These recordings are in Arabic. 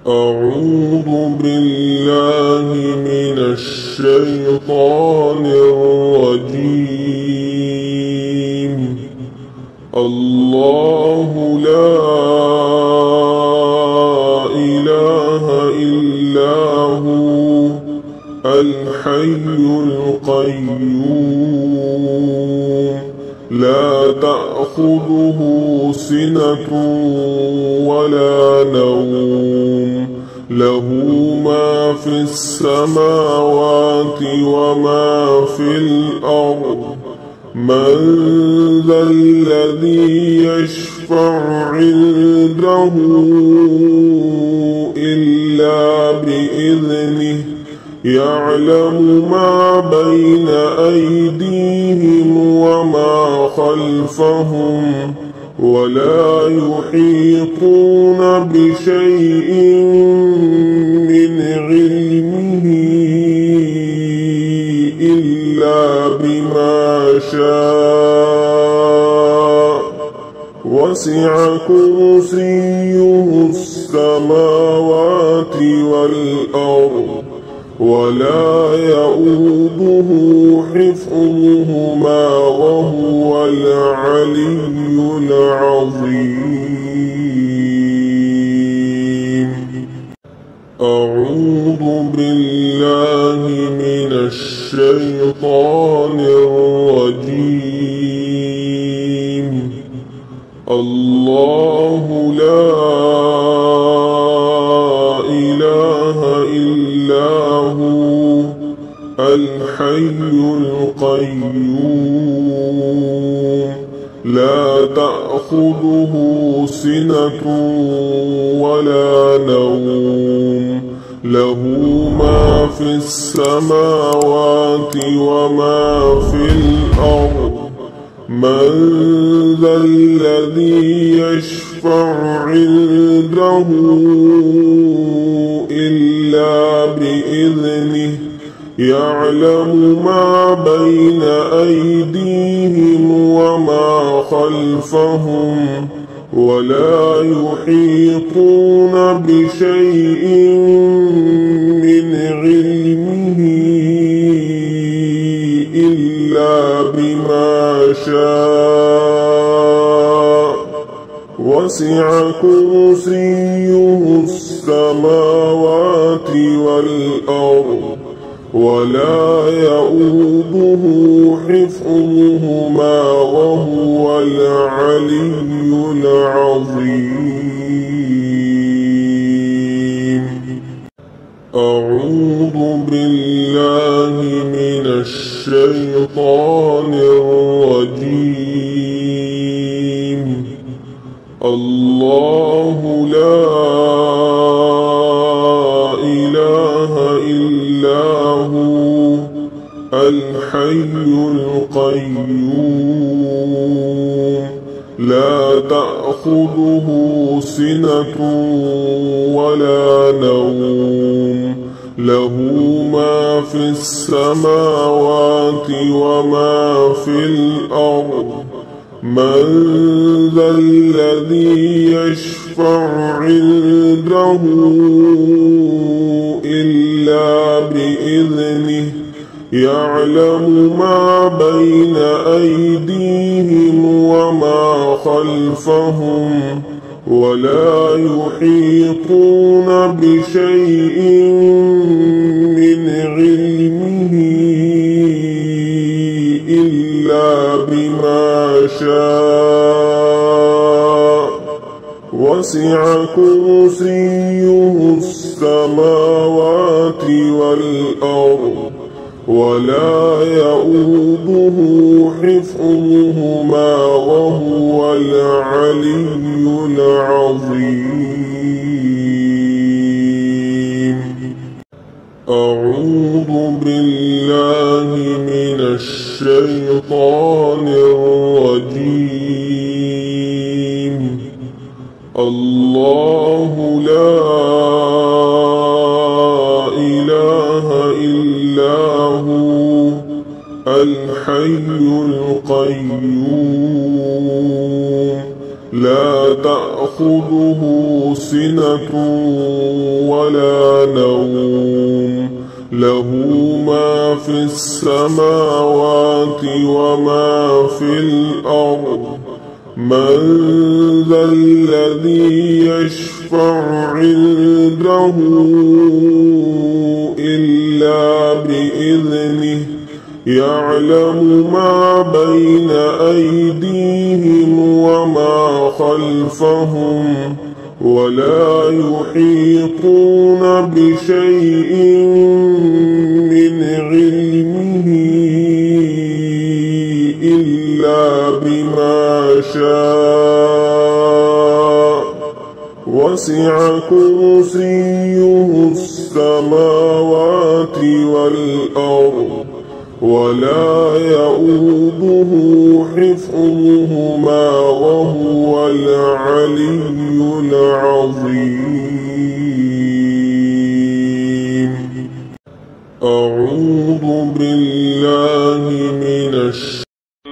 أعوذ بالله من الشيطان الرجيم. الله لا إله إلا هو الحي القيوم لا تأخذه سنة ولا نوم له ما في السماوات وما في الأرض من ذا الذي يشفع عنده إلا بإذنه يعلم ما بين أيديهم وما خلفهم ولا يحيطون بشيء من علمه إلا بما شاء وسع كرسيه السماوات والأرض ولا يؤوده حفظهما وهو العلي العظيم. أعوذ بالله من الشيطان الرجيم. الله لا إله إلا هو الحي القيوم لا تأخذه سنة ولا نوم له ما في السماوات وما في الأرض من ذا الذي يشفع عنده إلا بإذنه يعلم ما بين أيديهم وما خلفهم ولا يحيطون بشيء من علمه إلا بما شاء وسع كرسيه السماوات والأرض ولا يؤوده حفظهما وهو العلي العظيم. أعوذ بالله من الشيطان الرجيم. الله لا إله إلا هو الحي القيوم لا تأخذه سنة ولا نوم له ما في السماوات وما في الأرض من ذا الذي يشفع عنده إلا بإذنه يعلم ما بين أيديهم وما خلفهم ولا يحيطون بشيء من علمه إلا بما شاء وسع كرسيه السماوات والأرض ولا يؤوده حفظهما وهو العلي العظيم. أعوذ بالله من الشيطان الرجيم. الله لا إله إلا هو الحي القيوم لا تأخذه سِنَةٌ وَلَا نَوْمٌ لَهُ مَا فِي السَّمَاوَاتِ وَمَا فِي الْأَرْضِ مَنْ ذَا الَّذِي يَشْفَعُ عِنْدَهُ إِلَّا بِإِذْنِهِ يَعْلَمُ مَا بَيْنَ أَيْدِيهِمْ وَمَا خَلْفَهُمْ وَلَا يُحِيطُونَ بِشَيْءٍ مِّنْ عِلْمِهِ إِلَّا بِمَا شَاءَ وَسِعَ كُرْسِيُّهُ السَّمَاوَاتِ وَالْأَرْضَ وَلَا يَئُودُهُ حِفْظُهُمَا وَهُوَ الْعَلِيُّ الْعَظِيمُ. أعوذ بالله من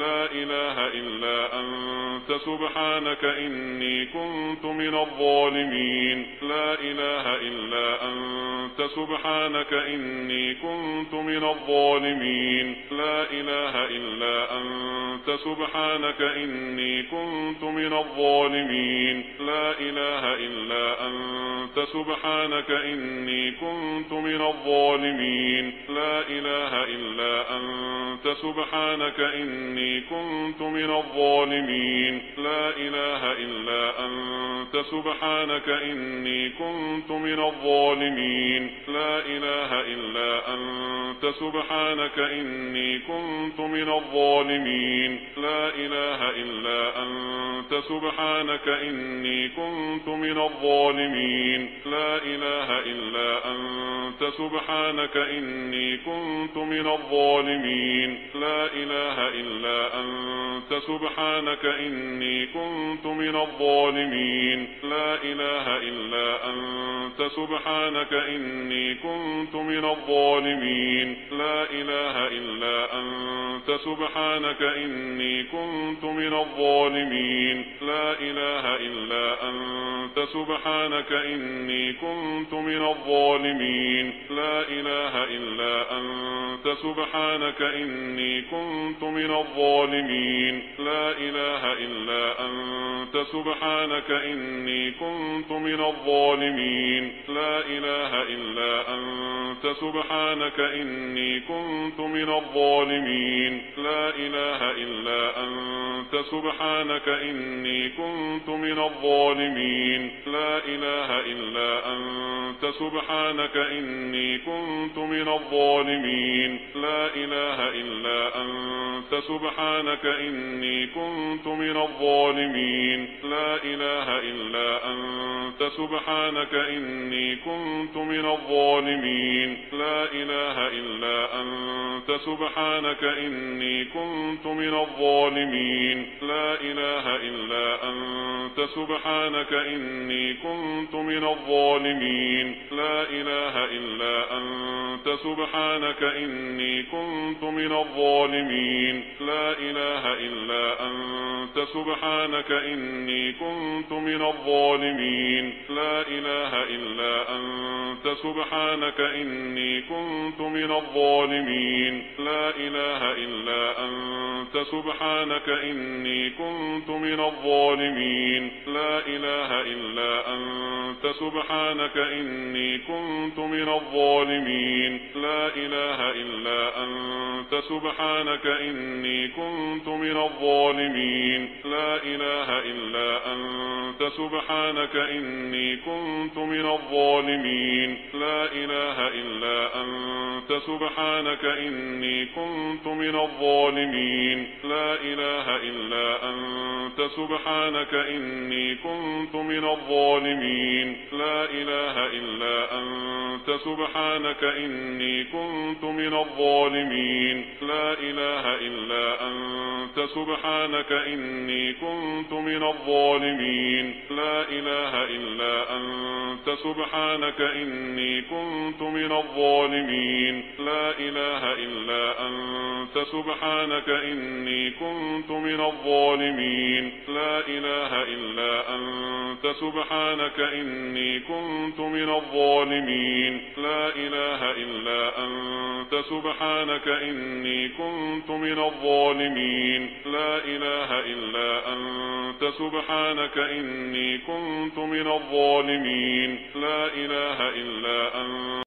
لا إله إلا أنت سبحانك إني كنت من الظالمين. لا إله إلا أنت سبحانك إني كنت من الظالمين. لا إله إلا أنت سبحانك إني كنت من الظالمين. لا إله إلا أنت سبحانك إني كنت من الظالمين. لا إله إلا أنت سبحانك إني كنت من الظالمين. لا إله إلا أنت سبحانك إني كنت من الظالمين. لا إله إلا أنت سبحانك إني كنت من الظالمين. لا إله إلا أنت سبحانك إني كنت من الظالمين. لا إله إلا أنت سبحانك إني كنت من الظالمين. لا إله إلا أنت سبحانك إني كنت من الظالمين. لا إله إلا أنت سبحانك إني كنت من الظالمين. لا إله إلا أنت سبحانك إني كنت من الظالمين. لا إله إلا أنت سبحانك إني كنت من الظالمين. لا إله إلا أنت سبحانك إني كنت من الظالمين. لا إله إلا أنت سبحانك إني كنت من الظالمين. لا إله إلا أنت سبحانك إني كنت من الظالمين. لا إله إلا أنت سبحانك إني كنت من الظالمين. لا إله إلا أنت سبحانك إني كنت من الظالمين. لا إله إلا أنت سبحانك إني كنت من الظالمين. لا إله إلا أنت سبحانك إني كنت من الظالمين. لا إله إلا أنت سبحانك إني كنت من الظالمين. لا إله إلا أنت سبحانك إني كنت من الظالمين. لا إله إلا أنت سبحانك إني كنت من الظالمين. لا إله إلا أنت سبحانك إني كنت من الظالمين. لا إله إلا أنت سبحانك إني كنت من الظالمين. لا إله إلا أنت سبحانك إني كنت من الظالمين. لا إله إلا أنت سبحانك إني كنت من الظالمين. لا إله إلا أنت سبحانك إني كنت من الظالمين. لا إله إلا أنت سبحانك إني كنت من الظالمين. لا إله إلا أنت سبحانك إني كنت من الظالمين. لا إله إلا أنت سبحانك إني كنت من الظالمين. لا إله إلا أنت سبحانك إني كنت من الظالمين لا إله إلا أنت سبحانك إني كنت من الظالمين لا إله إلا أنت سبحانك إني كنت من الظالمين لا إله إلا أنت سبحانك إني كنت من الظالمين لا إله إلا أنت سبحانك إني كنت من الظالمين لا إله إلا أنت سبحانك إني كنت من الظالمين لا إله إلا أنت سبحانك إني كنت من الظالمين لا إله إلا أنت